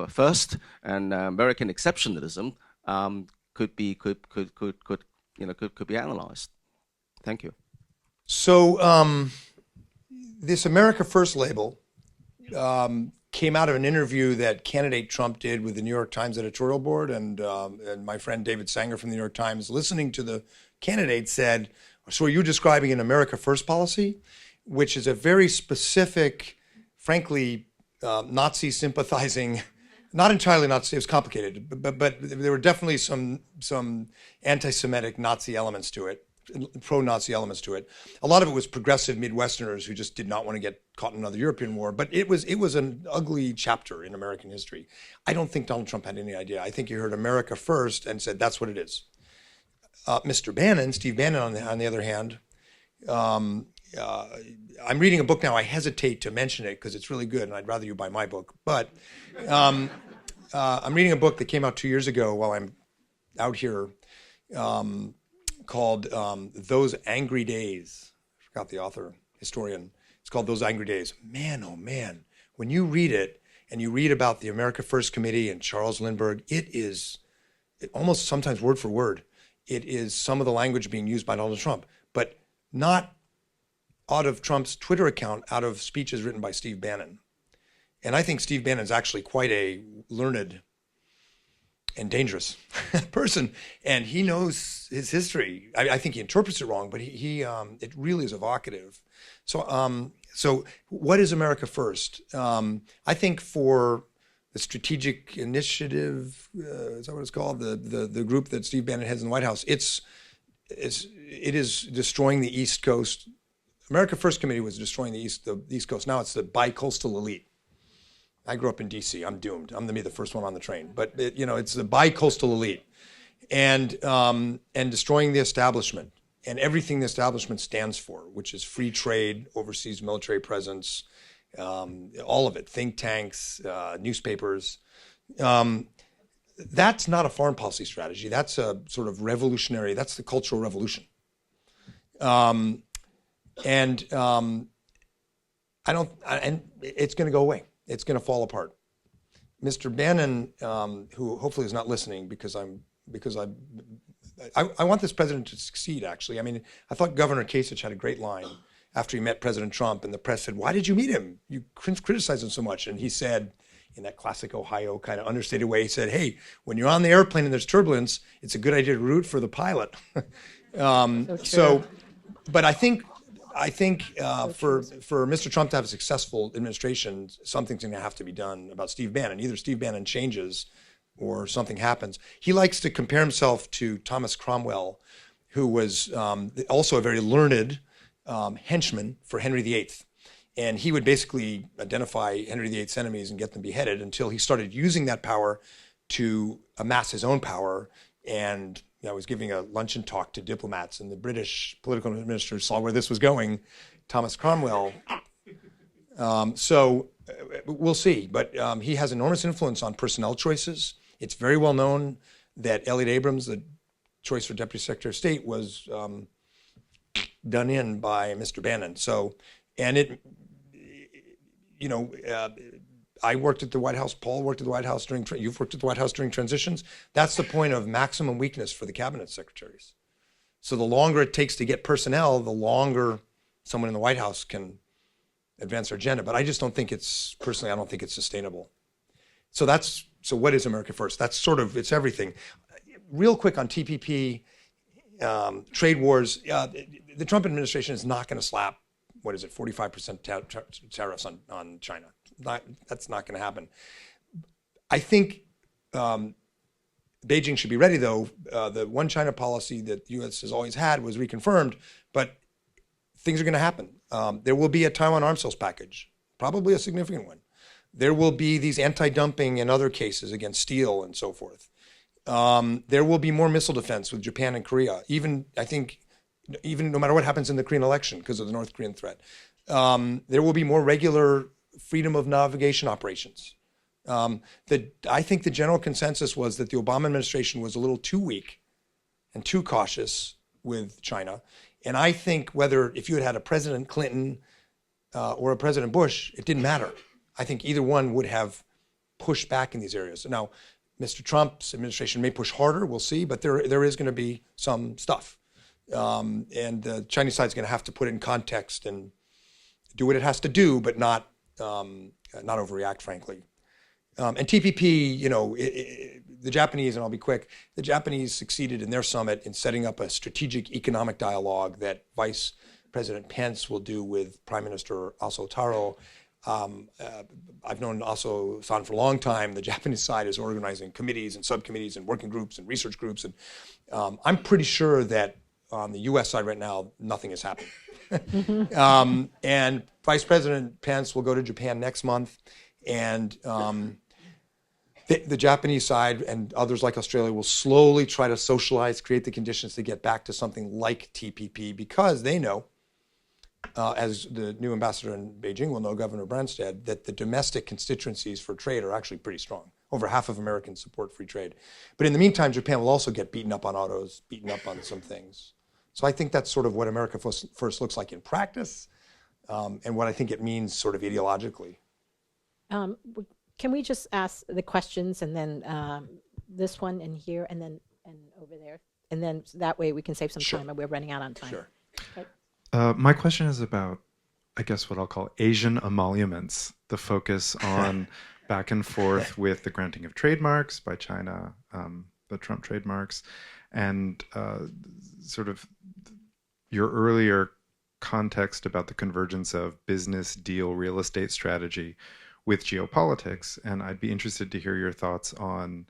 first and American exceptionalism could be analyzed. Thank you. So this America First label came out of an interview that candidate Trump did with the New York Times editorial board, and my friend David Sanger from the New York Times, listening to the candidate, said, so are you describing an America First policy, which is a very specific, frankly, Nazi sympathizing, not entirely Nazi, it was complicated, but there were definitely some anti-Semitic Nazi elements to it, pro-Nazi elements to it. A lot of it was progressive Midwesterners who just did not want to get caught in another European war. But it was an ugly chapter in American history. I don't think Donald Trump had any idea. I think he heard America First and said, that's what it is. Mr. Bannon, Steve Bannon, on the other hand, I'm reading a book now. I hesitate to mention it because it's really good, and I'd rather you buy my book. But I'm reading a book that came out 2 years ago while I'm out here, called Those Angry Days. I forgot the author, historian. It's called Those Angry Days. Man, oh man, when you read it and you read about the America First Committee and Charles Lindbergh, it almost sometimes word for word, it is some of the language being used by Donald Trump, but not out of Trump's Twitter account, out of speeches written by Steve Bannon. And I think Steve Bannon is actually quite a learned and dangerous person, and he knows his history. I think he interprets it wrong, but it really is evocative. So what is America First? I think for the Strategic Initiative, is that what it's called? The group that Steve Bannon heads in the White House. It is destroying the East Coast. America First Committee was destroying the East Coast. Now it's the bi-coastal elite. I grew up in D.C. I'm doomed. I'm going to be the first one on the train. But it's the bi-coastal elite, and destroying the establishment and everything the establishment stands for, which is free trade, overseas military presence, all of it, think tanks, newspapers. That's not a foreign policy strategy. That's a sort of revolutionary. That's the Cultural Revolution. And it's going to go away. It's going to fall apart. Mr. Bannon, who hopefully is not listening because I want this president to succeed, actually. I mean, I thought Governor Kasich had a great line after he met President Trump, and the press said, why did you meet him? You criticized him so much. And he said, in that classic Ohio kind of understated way, he said, hey, when you're on the airplane and there's turbulence, it's a good idea to root for the pilot. But I think for Mr. Trump to have a successful administration, something's going to have to be done about Steve Bannon. Either Steve Bannon changes or something happens. He likes to compare himself to Thomas Cromwell, who was also a very learned henchman for Henry VIII. And he would basically identify Henry VIII's enemies and get them beheaded until he started using that power to amass his own power. And was giving a luncheon talk to diplomats, and the British political minister saw where this was going, Thomas Cromwell. So we'll see. But he has enormous influence on personnel choices. It's very well known that Elliott Abrams, the choice for Deputy Secretary of State, was done in by Mr. Bannon. So, and it, I worked at the White House. Paul worked at the White House you've worked at the White House during transitions. That's the point of maximum weakness for the cabinet secretaries. So the longer it takes to get personnel, the longer someone in the White House can advance their agenda. But I just don't think it's sustainable. So what is America First? That's it's everything. Real quick on TPP, trade wars. The Trump administration is not going to slap, 45% tariffs on China. That's not going to happen. I think Beijing should be ready, though. The one China policy that the U.S. has always had was reconfirmed, but things are going to happen. There will be a Taiwan arms sales package, probably a significant one. There will be these anti-dumping and other cases against steel and so forth. There will be more missile defense with Japan and Korea. Even no matter what happens in the Korean election because of the North Korean threat, there will be more regular freedom of navigation operations. I think the general consensus was that the Obama administration was a little too weak and too cautious with China. And I think if you had had a President Clinton or a President Bush, it didn't matter. I think either one would have pushed back in these areas. Now, Mr. Trump's administration may push harder, we'll see, but there is going to be some stuff. And the Chinese side is going to have to put it in context and do what it has to do, but not overreact, frankly. And TPP, the Japanese, and I'll be quick, the Japanese succeeded in their summit in setting up a strategic economic dialogue that Vice President Pence will do with Prime Minister Aso Taro. I've known Aso-san for a long time. The Japanese side is organizing committees and subcommittees and working groups and research groups. And I'm pretty sure that on the U.S. side right now, nothing is happening. And Vice President Pence will go to Japan next month. And the Japanese side and others like Australia will slowly try to socialize, create the conditions to get back to something like TPP, because they know, as the new ambassador in Beijing will know, Governor Branstad, that the domestic constituencies for trade are actually pretty strong. Over half of Americans support free trade. But in the meantime, Japan will also get beaten up on autos, beaten up on some things. So I think that's sort of what America First looks like in practice, and what I think it means sort of ideologically. Can we just ask the questions, and then this one and here, and then over there, and then that way we can save some time, and we're running out on time. Sure. Okay. My question is about, I guess, what I'll call Asian emoluments, the focus on back and forth with the granting of trademarks by China, the Trump trademarks, and sort of your earlier context about the convergence of business, deal, real estate strategy with geopolitics. And I'd be interested to hear your thoughts on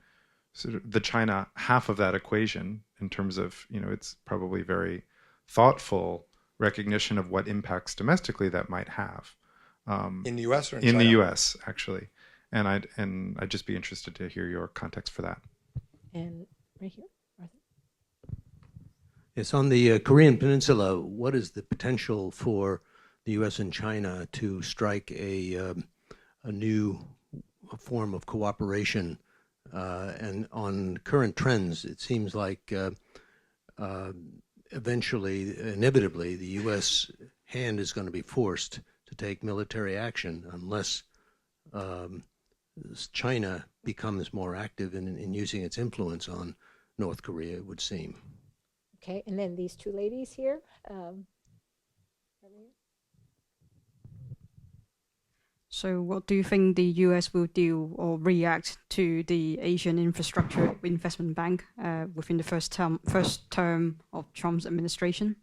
sort of the China half of that equation in terms of, it's probably very thoughtful recognition of what impacts domestically that might have. In the U.S. or in China? In the U.S., actually. And I'd just be interested to hear your context for that. And right here, Arthur. Yes, on the Korean Peninsula, what is the potential for the U.S. and China to strike a new form of cooperation? And on current trends, it seems like inevitably, the U.S. hand is going to be forced to take military action unless China becomes more active in using its influence on North Korea, it would seem. Okay, and then these two ladies here. So what do you think the U.S. will do or react to the Asian Infrastructure Investment Bank within the first term of Trump's administration?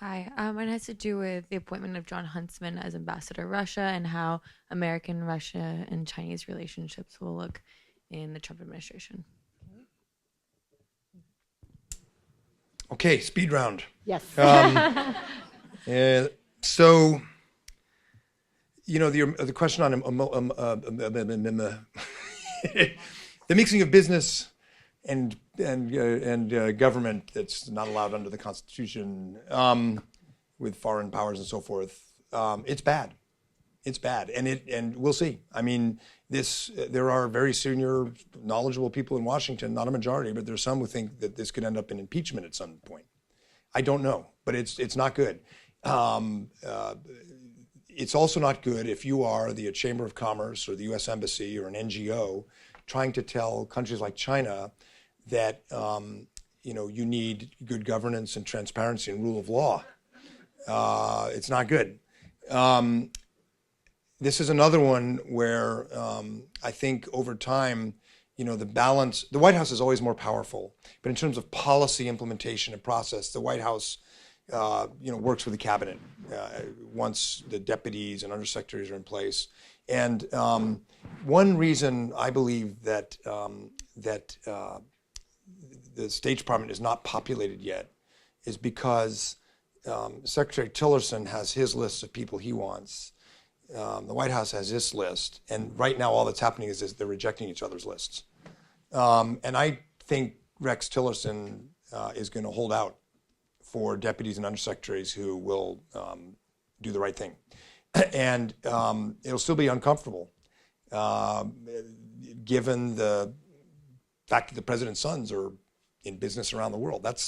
Hi, it has to do with the appointment of John Huntsman as ambassador to Russia and how American, Russia, and Chinese relationships will look in the Trump administration. Okay, speed round. Yes. So, the question on the mixing of business and government that's not allowed under the Constitution, with foreign powers and so forth, it's bad. It's bad, and we'll see. I mean, there are very senior, knowledgeable people in Washington, not a majority, but there's some who think that this could end up in impeachment at some point. I don't know, but it's not good. It's also not good if you are the Chamber of Commerce or the U.S. Embassy or an NGO trying to tell countries like China that you need good governance and transparency and rule of law. It's not good. This is another one where I think over time, the balance, the White House is always more powerful, but in terms of policy implementation and process, the White House, works with the cabinet once the deputies and undersecretaries are in place. And one reason I believe that the State Department is not populated yet is because Secretary Tillerson has his list of people he wants. The White House has this list, and right now all that's happening is they're rejecting each other's lists. And I think Rex Tillerson is going to hold out for deputies and undersecretaries who will do the right thing. And it'll still be uncomfortable, given the fact that the president's sons are in business around the world. That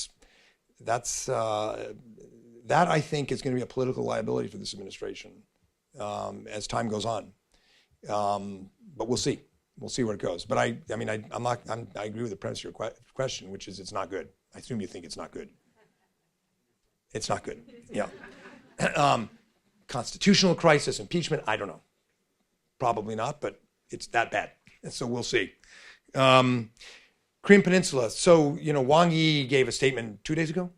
I think is going to be a political liability for this administration as time goes on. But we'll see. We'll see where it goes. But I agree with the premise of your question, which is it's not good. I assume you think it's not good. It's not good. Yeah. Constitutional crisis, impeachment, I don't know. Probably not, but it's that bad. And so we'll see. Korean Peninsula. So, Wang Yi gave a statement 2 days ago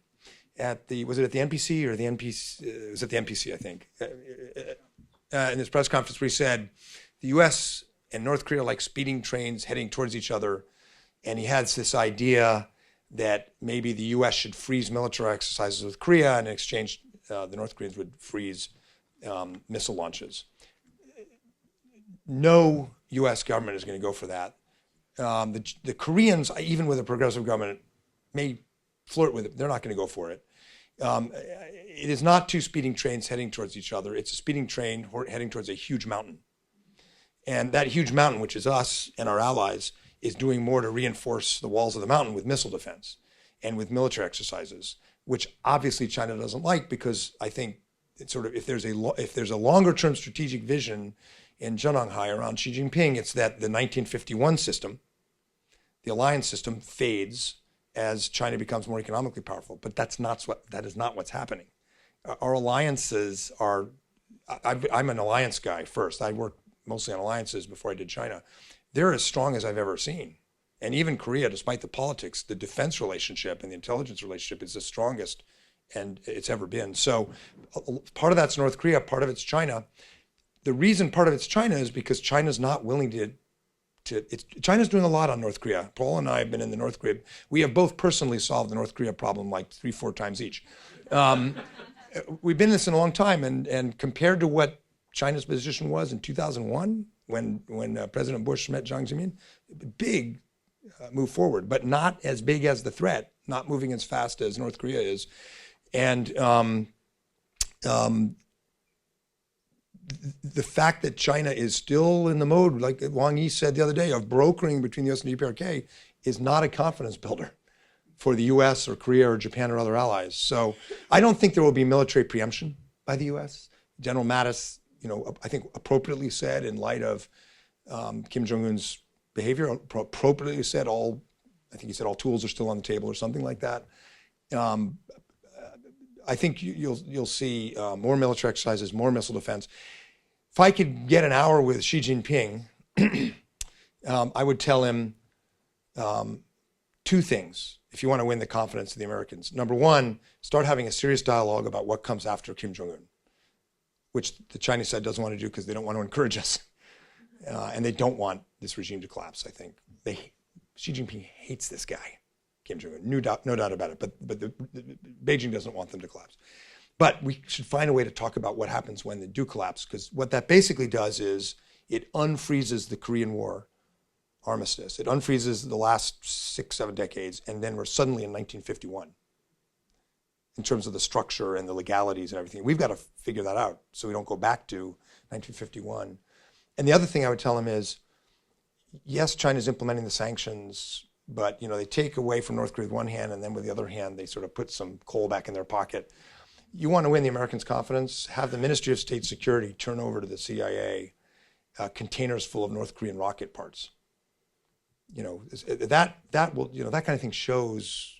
was it at the NPC or the NPC? It was at the NPC, I think. In this press conference where he said, the U.S. and North Korea are like speeding trains heading towards each other. And he has this idea that maybe the U.S. should freeze military exercises with Korea, and in exchange, the North Koreans would freeze missile launches. No U.S. government is going to go for that. The Koreans, even with a progressive government, may flirt with it. They're not going to go for it. It is not two speeding trains heading towards each other. It's a speeding train heading towards a huge mountain. And that huge mountain, which is us and our allies, is doing more to reinforce the walls of the mountain with missile defense and with military exercises, which obviously China doesn't like, because I think it's sort of, if there's a longer term strategic vision in Zhenanghai around Xi Jinping, it's that the 1951 system, the alliance system, fades as China becomes more economically powerful. But that is not what's happening. Our alliances are, I'm an alliance guy first. I worked mostly on alliances before I did China. They're as strong as I've ever seen. And even Korea, despite the politics, the defense relationship and the intelligence relationship is the strongest and it's ever been. So part of that's North Korea, part of it's China. The reason part of it's China is because China's not willing China's doing a lot on North Korea. Paul and I have been in the North Korea. We have both personally solved the North Korea problem like 3-4 times each. We've been in this in a long time, and compared to what China's position was in 2001, when President Bush met Jiang Zemin, big move forward, but not as big as the threat, not moving as fast as North Korea is. And the fact that China is still in the mode, like Wang Yi said the other day, of brokering between the U.S. and DPRK is not a confidence builder for the U.S. or Korea or Japan or other allies. So I don't think there will be military preemption by the U.S. General Mattis, I think appropriately said, in light of Kim Jong-un's behavior, appropriately said all tools are still on the table or something like that. I think you'll see more military exercises, more missile defense. If I could get an hour with Xi Jinping, I would tell him two things if you want to win the confidence of the Americans. Number one, start having a serious dialogue about what comes after Kim Jong-un, which the Chinese side doesn't want to do because they don't want to encourage us. And they don't want this regime to collapse, I think. Xi Jinping hates this guy. Kim Jong-un, no doubt about it. But Beijing doesn't want them to collapse. But we should find a way to talk about what happens when they do collapse, because what that basically does is it unfreezes the Korean War armistice. It unfreezes the last 6-7 decades, and then we're suddenly in 1951 in terms of the structure and the legalities and everything. We've got to figure that out so we don't go back to 1951. And the other thing I would tell him is, yes, China's implementing the sanctions, but they take away from North Korea with one hand, and then with the other hand, they sort of put some coal back in their pocket. You want to win the Americans' confidence, have the Ministry of State Security turn over to the CIA containers full of North Korean rocket parts. That will, that kind of thing shows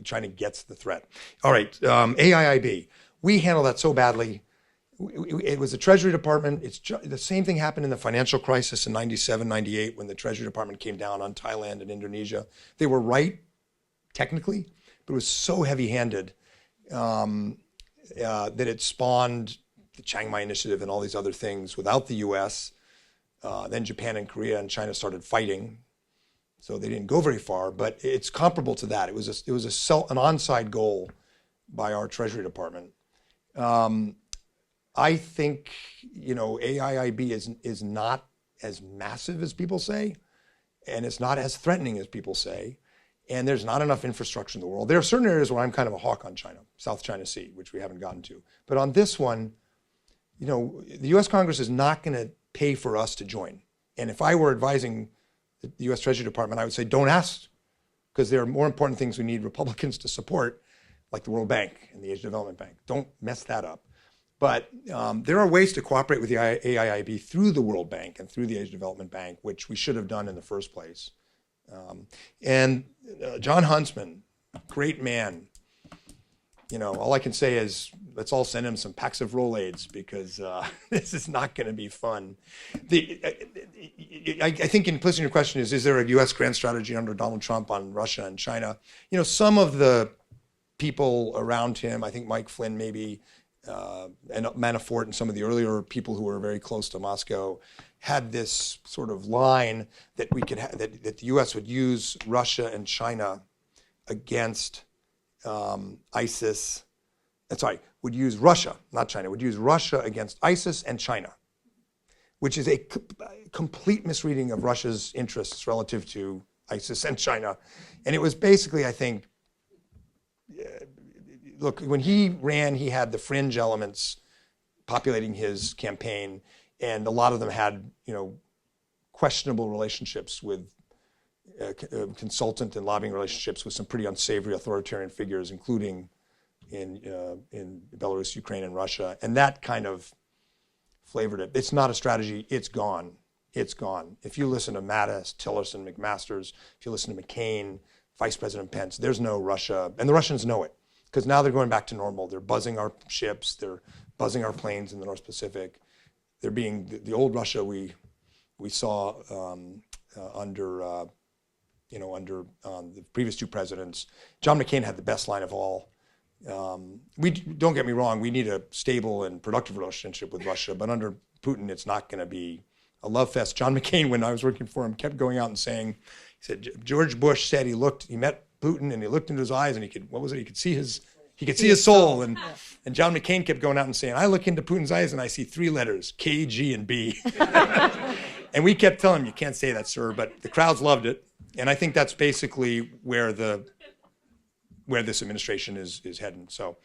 China gets the threat. All right, AIIB. We handle that so badly. It was the Treasury Department. The same thing happened in the financial crisis in 97, 98 when the Treasury Department came down on Thailand and Indonesia. They were right, technically, but it was so heavy-handed that it spawned the Chiang Mai Initiative and all these other things without the U.S. Then Japan and Korea and China started fighting, so they didn't go very far. But it's comparable to that. It was an onside goal by our Treasury Department. I think AIIB is not as massive as people say, and it's not as threatening as people say. And there's not enough infrastructure in the world. There are certain areas where I'm kind of a hawk on China, South China Sea, which we haven't gotten to. But on this one, the U.S. Congress is not going to pay for us to join. And if I were advising the U.S. Treasury Department, I would say, don't ask, because there are more important things we need Republicans to support, like the World Bank and the Asian Development Bank. Don't mess that up. But there are ways to cooperate with the AIIB through the World Bank and through the Asian Development Bank, which we should have done in the first place. And John Huntsman, great man. All I can say is let's all send him some packs of Rolaids, because this is not going to be fun. I think implicit in your question is there a U.S. grand strategy under Donald Trump on Russia and China? Some of the people around him, I think Mike Flynn maybe, and Manafort and some of the earlier people who were very close to Moscow, had this sort of line that we could that the U.S. would use Russia and China against ISIS. Would use Russia, not China. Would use Russia against ISIS and China, which is a complete misreading of Russia's interests relative to ISIS and China. And it was basically, I think, look, when he ran, he had the fringe elements populating his campaign, and a lot of them had, questionable relationships with consultant and lobbying relationships with some pretty unsavory authoritarian figures, including in Belarus, Ukraine, and Russia. And that kind of flavored it. It's not a strategy. It's gone. It's gone. If you listen to Mattis, Tillerson, McMaster's, if you listen to McCain, Vice President Pence, there's no Russia. And the Russians know it, because now they're going back to normal. They're buzzing our ships. They're buzzing our planes in the North Pacific. They're being the old Russia we saw under the previous two presidents. John McCain had the best line of all. Don't get me wrong, we need a stable and productive relationship with Russia, but under Putin, it's not going to be a love fest. John McCain, when I was working for him, kept going out and saying, he said, George Bush said he met Putin and he looked into his eyes and he could see his soul. And John McCain kept going out and saying, I look into Putin's eyes and I see 3 letters, K, G, and B. And we kept telling him, you can't say that, sir, but the crowds loved it. And I think that's basically where this administration is heading. So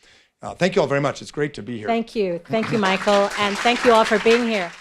thank you all very much. It's great to be here. Thank you. Thank you, Michael. And thank you all for being here.